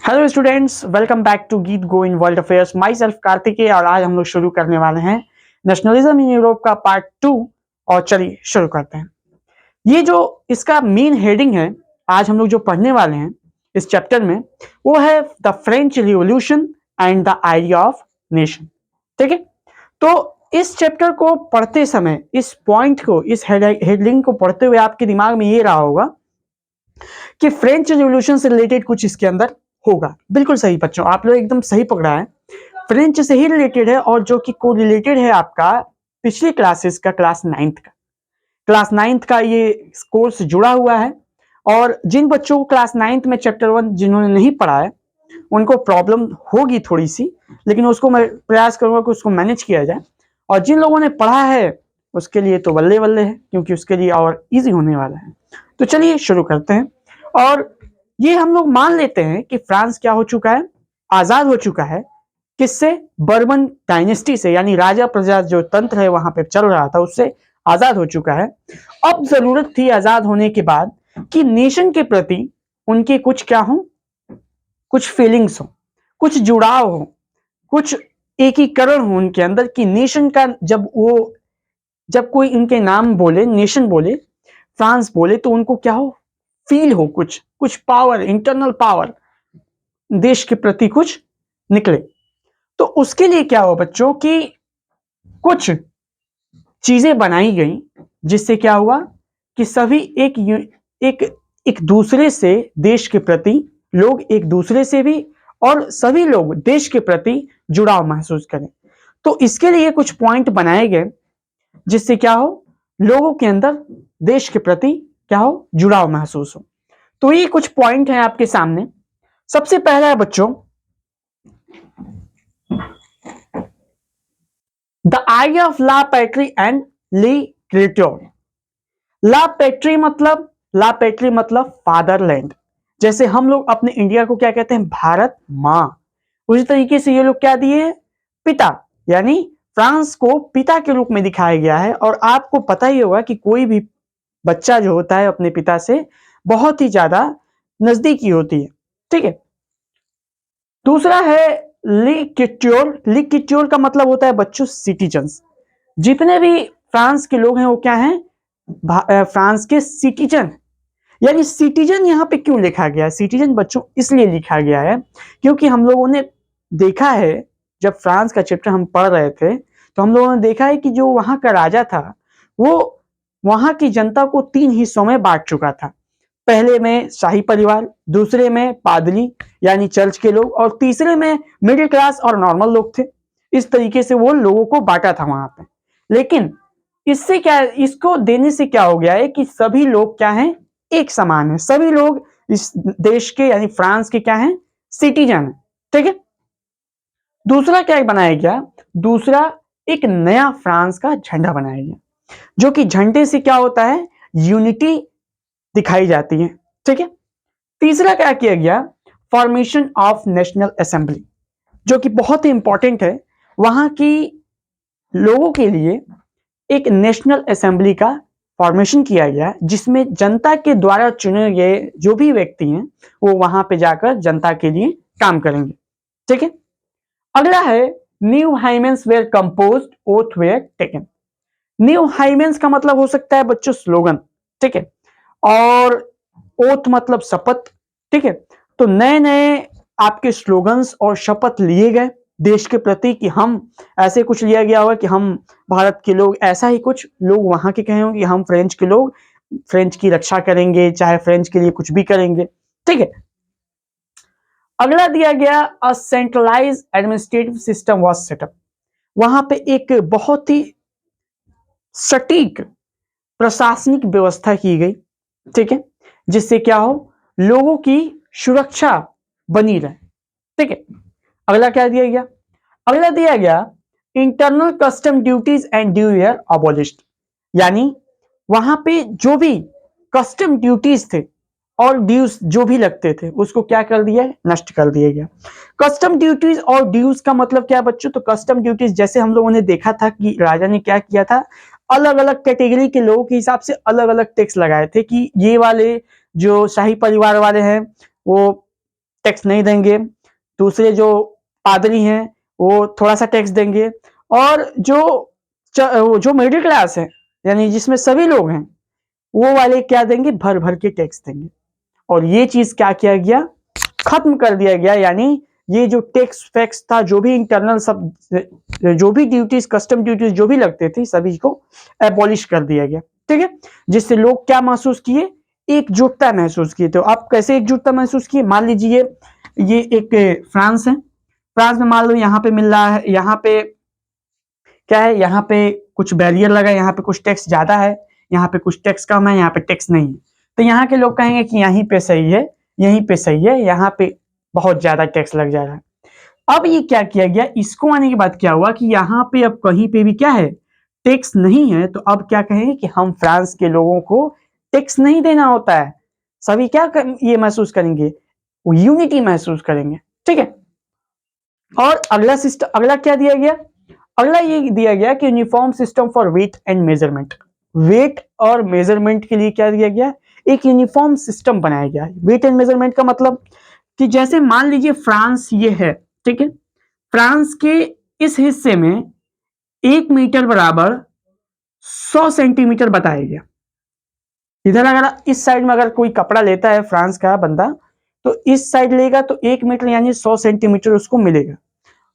Hello students, welcome back to Geet go in world affairs. Myself Kartikeya और आज हम लोग शुरू करने वाले हैं नेशनलिज्म इन यूरोप का पार्ट 2। और चलिए शुरू करते हैं। ये जो इसका मेन हेडिंग है, आज हम लोग जो पढ़ने वाले हैं इस चैप्टर में, वो है the French revolution and the idea of nation. ठीक है, तो इस चैप्टर को पढ़ते समय इस पॉइंट को, इस हेडिंग को पढ़ते हुए आपके दिमाग में ये रहा होगा कि फ्रेंच रिवॉल्यूशन से रिलेटेड कुछ इसके अंदर होगा। बिल्कुल सही बच्चों, आप लोग एकदम सही पकड़ा है। फ्रेंच से ही रिलेटेड है और जो कि को रिलेटेड है आपका पिछली क्लासेस का, क्लास नाइन्थ का ये कोर्स जुड़ा हुआ है। और जिन बच्चों को क्लास नाइन्थ में चैप्टर 1 जिन्होंने नहीं पढ़ा है उनको प्रॉब्लम होगी थोड़ी सी, लेकिन उसको मैं प्रयास करूंगा कि उसको मैनेज किया जाए। और जिन लोगों ने पढ़ा है उसके लिए तो बल्ले बल्ले है, क्योंकि उसके लिए और इजी होने वाला है। तो चलिए शुरू करते हैं। और ये हम लोग मान लेते हैं कि फ्रांस क्या हो चुका है, आजाद हो चुका है। किससे? बर्बन डायनेस्टी से, यानी राजा प्रजा जो तंत्र है वहां पे चल रहा था उससे आजाद हो चुका है। अब जरूरत थी आजाद होने के बाद कि नेशन के प्रति उनके कुछ क्या हो, कुछ फीलिंग्स हो, कुछ जुड़ाव हो, कुछ एकीकरण हो उनके अंदर कि नेशन का जब कोई इनके नाम बोले, नेशन बोले, फ्रांस बोले, तो उनको क्या हो, फील हो, कुछ पावर, इंटरनल पावर देश के प्रति कुछ निकले। तो उसके लिए क्या हुआ बच्चों कि कुछ चीजें बनाई गई, जिससे क्या हुआ कि सभी एक दूसरे से, देश के प्रति लोग एक दूसरे से भी, और सभी लोग देश के प्रति जुड़ाव महसूस करें। तो इसके लिए कुछ पॉइंट बनाए गए जिससे क्या हो, लोगों के अंदर देश के प्रति क्या हो, जुड़ाव महसूस हो। तो ये कुछ पॉइंट है आपके सामने। सबसे पहला है बच्चों the idea of la patrie and literature. La patrie मतलब फादरलैंड। जैसे हम लोग अपने इंडिया को क्या कहते हैं, भारत मां। उसी तरीके से ये लोग क्या दिए, पिता, यानी फ्रांस को पिता के रूप में दिखाया गया है। और आपको पता ही होगा कि कोई भी बच्चा जो होता है अपने पिता से बहुत ही ज्यादा नजदीकी होती है। ठीक है, दूसरा है लिक्ट्योर का मतलब होता है बच्चों सिटीजन्स। जितने भी फ्रांस के लोग हैं वो क्या हैं, फ्रांस के सिटीजन। यानी सिटीजन यहाँ पे क्यों लिखा गया है, सिटीजन बच्चों इसलिए लिखा गया है क्योंकि हम लोगों ने देखा है, जब फ्रांस का चैप्टर हम पढ़ रहे थे तो हम लोगों ने देखा है कि जो वहां का राजा था वो वहां की जनता को 3 हिस्सों में बांट चुका था। पहले में शाही परिवार, दूसरे में पादरी यानी चर्च के लोग, और तीसरे में मिडिल क्लास और नॉर्मल लोग थे। इस तरीके से वो लोगों को बांटा था वहां पे। लेकिन इससे क्या, इसको देने से क्या हो गया है कि सभी लोग क्या हैं, एक समान है। सभी लोग इस देश के यानी फ्रांस के क्या हैं, सिटीजन है। ठीक है, दूसरा क्या बनाया गया, दूसरा एक नया फ्रांस का झंडा बनाया गया, जो कि झंडे से क्या होता है, यूनिटी दिखाई जाती है। ठीक है, तीसरा क्या किया गया, फॉर्मेशन ऑफ नेशनल असेंबली, जो कि बहुत ही इंपॉर्टेंट है। वहां की लोगों के लिए एक नेशनल असेंबली का फॉर्मेशन किया गया, जिसमें जनता के द्वारा चुने गए जो भी व्यक्ति हैं वो वहां पे जाकर जनता के लिए काम करेंगे। ठीक है, अगला है new hymns were composed, oath were taken. New hymns का मतलब हो सकता है बच्चों स्लोगन। ठीक है, और ओथ मतलब शपथ। ठीक है, तो नए नए आपके स्लोगन्स और शपथ लिए गए देश के प्रति कि हम, ऐसे कुछ लिया गया होगा कि हम भारत के लोग, ऐसा ही कुछ लोग वहां के कहे होंगे कि हम फ्रेंच के लोग फ्रेंच की रक्षा करेंगे, चाहे फ्रेंच के लिए कुछ भी करेंगे। ठीक है, अगला दिया गया a centralised administrative system was set up. वहां पे एक बहुत ही सटीक प्रशासनिक व्यवस्था की गई। ठीक है, जिससे क्या हो, लोगों की सुरक्षा बनी रहे। ठीक है, अगला क्या दिया गया, अगला दिया गया internal custom duties and due year abolished. यानी वहां पे जो भी कस्टम ड्यूटीज थे और ड्यूज जो भी लगते थे उसको क्या कर दिया, नष्ट कर दिया गया। कस्टम ड्यूटीज और ड्यूज का मतलब क्या बच्चों, तो कस्टम ड्यूटीज जैसे हम लोगों ने देखा था कि राजा ने क्या किया था, अलग अलग कैटेगरी के लोगों के हिसाब से अलग अलग टैक्स लगाए थे कि ये वाले जो शाही परिवार वाले हैं वो टैक्स नहीं देंगे, दूसरे जो पादरी हैं वो थोड़ा सा टैक्स देंगे, और जो मिडिल क्लास है यानी जिसमें सभी लोग हैं वो वाले क्या देंगे, भर भर के टैक्स देंगे। और ये चीज क्या किया गया, खत्म कर दिया गया। यानी ये जो टैक्स फैक्स था, जो भी इंटरनल सब जो भी ड्यूटीज, कस्टम ड्यूटीज जो भी लगते थे, सभी को एबॉलिश कर दिया गया। ठीक है, जिससे लोग क्या महसूस किए, एकजुटता महसूस किए। तो आप कैसे एकजुटता महसूस किए, मान लीजिए ये एक फ्रांस है, फ्रांस में मान लो यहाँ पे मिल रहा है, यहाँ पे क्या है, यहाँ पे कुछ बैरियर लगा है, यहाँ पे कुछ टैक्स ज्यादा है, यहाँ पे कुछ टैक्स कम है, यहाँ पे टैक्स नहीं है। तो यहाँ के लोग कहेंगे कि यहीं पे सही है, यहीं पे सही है, यहाँ पे बहुत ज्यादा टैक्स लग जा रहा है। अब ये क्या किया गया, इसको आने के बाद क्या हुआ कि यहाँ पे अब कहीं पे भी क्या है, टैक्स नहीं है। तो अब क्या कहेंगे कि हम फ्रांस के लोगों को टैक्स नहीं देना होता है। सभी ये महसूस करेंगे, यूनिटी महसूस करेंगे। ठीक है, और अगला सिस्टम, अगला क्या दिया गया, अगला ये दिया गया कि uniform system for weight and measurement. Weight और मेजरमेंट के लिए क्या दिया गया, एक यूनिफॉर्म सिस्टम बनाया गया। वेट एंड मेजरमेंट का मतलब कि जैसे मान लीजिए फ्रांस ये है, ठीक है, फ्रांस के इस हिस्से में 1 मीटर बराबर 100 सेंटीमीटर बताया गया। इधर अगर इस साइड में अगर कोई कपड़ा लेता है फ्रांस का बंदा, तो इस साइड लेगा तो 1 मीटर यानी 100 सेंटीमीटर उसको मिलेगा।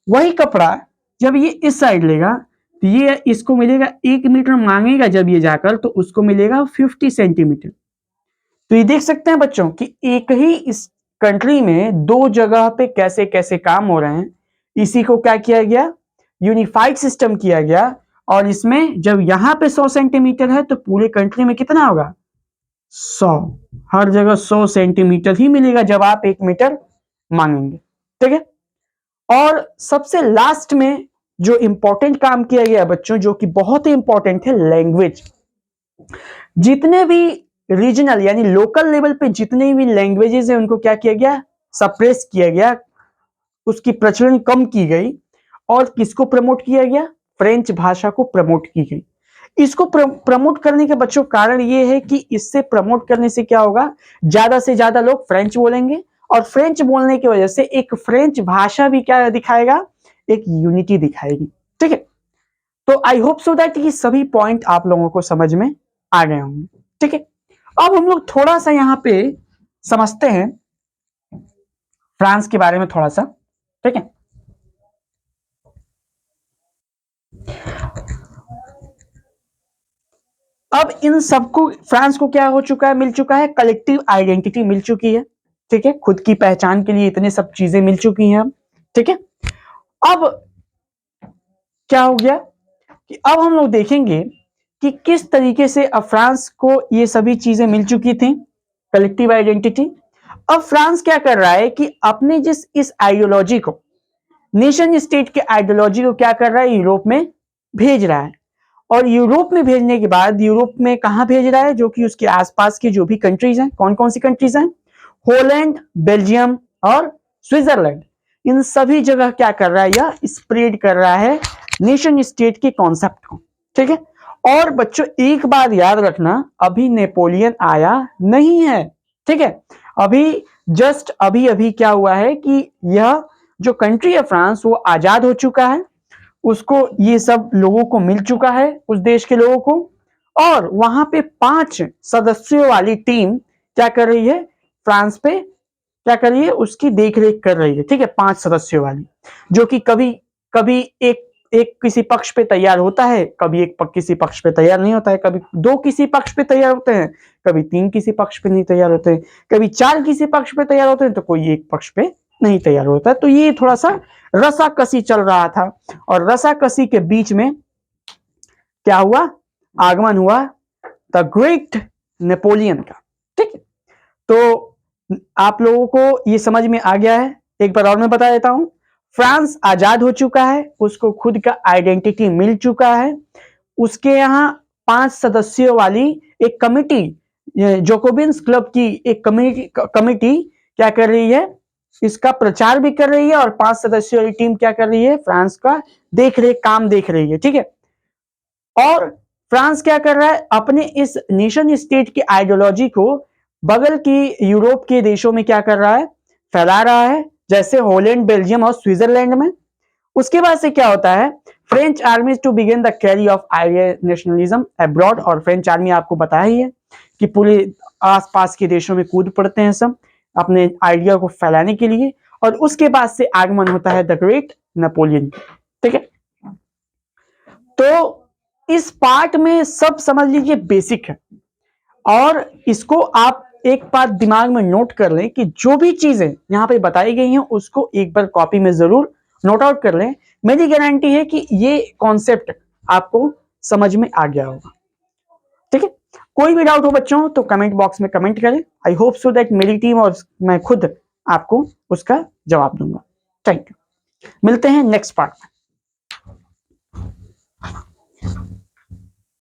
वही कपड़ा जब ये इस साइड लेगा तो ये इसको मिलेगा 1 मीटर, मांगेगा जब ये जाकर तो उसको मिलेगा 50 सेंटीमीटर। तो ये देख सकते हैं बच्चों कि एक ही इस कंट्री में दो जगह पे कैसे कैसे काम हो रहे हैं। इसी को क्या किया गया, यूनिफाइड सिस्टम किया गया। और इसमें जब यहां पे 100 सेंटीमीटर है तो पूरे कंट्री में कितना होगा, 100, हर जगह 100 सेंटीमीटर ही मिलेगा जब आप 1 मीटर मांगेंगे। ठीक है, और सबसे लास्ट में जो इंपॉर्टेंट काम किया गया बच्चों, जो कि बहुत ही इंपॉर्टेंट है, लैंग्वेज। जितने भी रीजनल यानी लोकल लेवल पे जितने भी लैंग्वेजेस हैं उनको क्या किया गया, सप्रेस किया गया, उसकी प्रचलन कम की गई। और किसको प्रमोट किया गया, फ्रेंच भाषा को प्रमोट की गई। इसको प्रमोट करने के बच्चों कारण ये है कि इससे प्रमोट करने से क्या होगा, ज्यादा से ज्यादा लोग फ्रेंच बोलेंगे, और फ्रेंच बोलने की वजह से एक फ्रेंच भाषा भी क्या दिखाएगा, एक यूनिटी दिखाएगी। ठीक है, तो आई होप सो दैट ये सभी पॉइंट आप लोगों को समझ में आ गए होंगे। ठीक है, अब हम लोग थोड़ा सा यहाँ पे समझते हैं फ्रांस के बारे में थोड़ा सा। ठीक है, अब इन सबको, फ्रांस को क्या हो चुका है, मिल चुका है, कलेक्टिव आइडेंटिटी मिल चुकी है। ठीक है, खुद की पहचान के लिए इतने सब चीजें मिल चुकी हैं। ठीक है, अब क्या हो गया कि अब हम लोग देखेंगे कि किस तरीके से अब फ्रांस को ये सभी चीजें मिल चुकी थी, कलेक्टिव आइडेंटिटी। अब फ्रांस क्या कर रहा है कि अपने इस आइडियोलॉजी को, नेशन स्टेट के आइडियोलॉजी को क्या कर रहा है, यूरोप में भेज रहा है। और यूरोप में भेजने के बाद यूरोप में कहां भेज रहा है, जो कि उसके आसपास की जो भी कंट्रीज हैं, कौन कौन सी कंट्रीज हैं, हॉलैंड, बेल्जियम और स्विट्जरलैंड, इन सभी जगह क्या कर रहा है, यह स्प्रेड कर रहा है नेशन स्टेट के कॉन्सेप्ट को। ठीक है, और बच्चों एक बात याद रखना, अभी नेपोलियन आया नहीं है। ठीक है, अभी जस्ट अभी अभी क्या हुआ है कि यह जो कंट्री है फ्रांस, वो आजाद हो चुका है, उसको ये सब लोगों को मिल चुका है, उस देश के लोगों को। और वहां पे 5 सदस्यों वाली टीम क्या कर रही है, फ्रांस पे क्या कर रही है, उसकी देखरेख कर रही है। ठीक है, 5 सदस्यों वाली, जो कि कभी कभी एक एक किसी पक्ष पे तैयार होता है, कभी किसी पक्ष पे तैयार नहीं होता है, कभी 2 किसी पक्ष पे तैयार होते हैं, कभी 3 किसी पक्ष पे नहीं तैयार होते हैं, कभी 4 किसी पक्ष पे तैयार होते हैं, तो कोई एक पक्ष पे नहीं तैयार होता है। तो ये थोड़ा सा रसाकसी चल रहा था, और रसाकसी के बीच में क्या हुआ, आगमन हुआ द ग्रेट नेपोलियन का। ठीक है, तो आप लोगों को ये समझ में आ गया है। एक बार और मैं बता देता हूं, फ्रांस आजाद हो चुका है, उसको खुद का आइडेंटिटी मिल चुका है, उसके यहाँ 5 सदस्यों वाली एक कमिटी, जोकोबिन्स क्लब की एक कमिटी क्या कर रही है, इसका प्रचार भी कर रही है, और 5 सदस्यों वाली टीम क्या कर रही है, फ्रांस का काम देख रही है। ठीक है, और फ्रांस क्या कर रहा है, अपने इस नेशन स्टेट की आइडियोलॉजी को बगल की यूरोप के देशों में क्या कर रहा है, फैला रहा है, जैसे हॉलैंड, बेल्जियम और स्विट्जरलैंड में। उसके बाद से क्या होता है, French army to begin the carry of idea nationalism abroad. और फ्रेंच आर्मी आपको पता ही है कि पूरे आसपास के देशों में कूद पड़ते हैं सब अपने आइडिया को फैलाने के लिए। और उसके बाद से आगमन होता है द ग्रेट नेपोलियन। ठीक है, तो इस पार्ट में सब समझ लीजिए बेसिक है। और इसको आप एक बात दिमाग में नोट कर लें कि जो भी चीजें यहां पे बताई गई हैं उसको एक बार कॉपी में जरूर नोट आउट कर लें। मेरी गारंटी है कि ये कॉन्सेप्ट आपको समझ में आ गया होगा। ठीक है, कोई भी डाउट हो बच्चों तो कमेंट बॉक्स में कमेंट करें। आई होप सो दैट मेरी टीम और मैं खुद आपको उसका जवाब दूंगा। थैंक यू, मिलते हैं नेक्स्ट पार्ट में।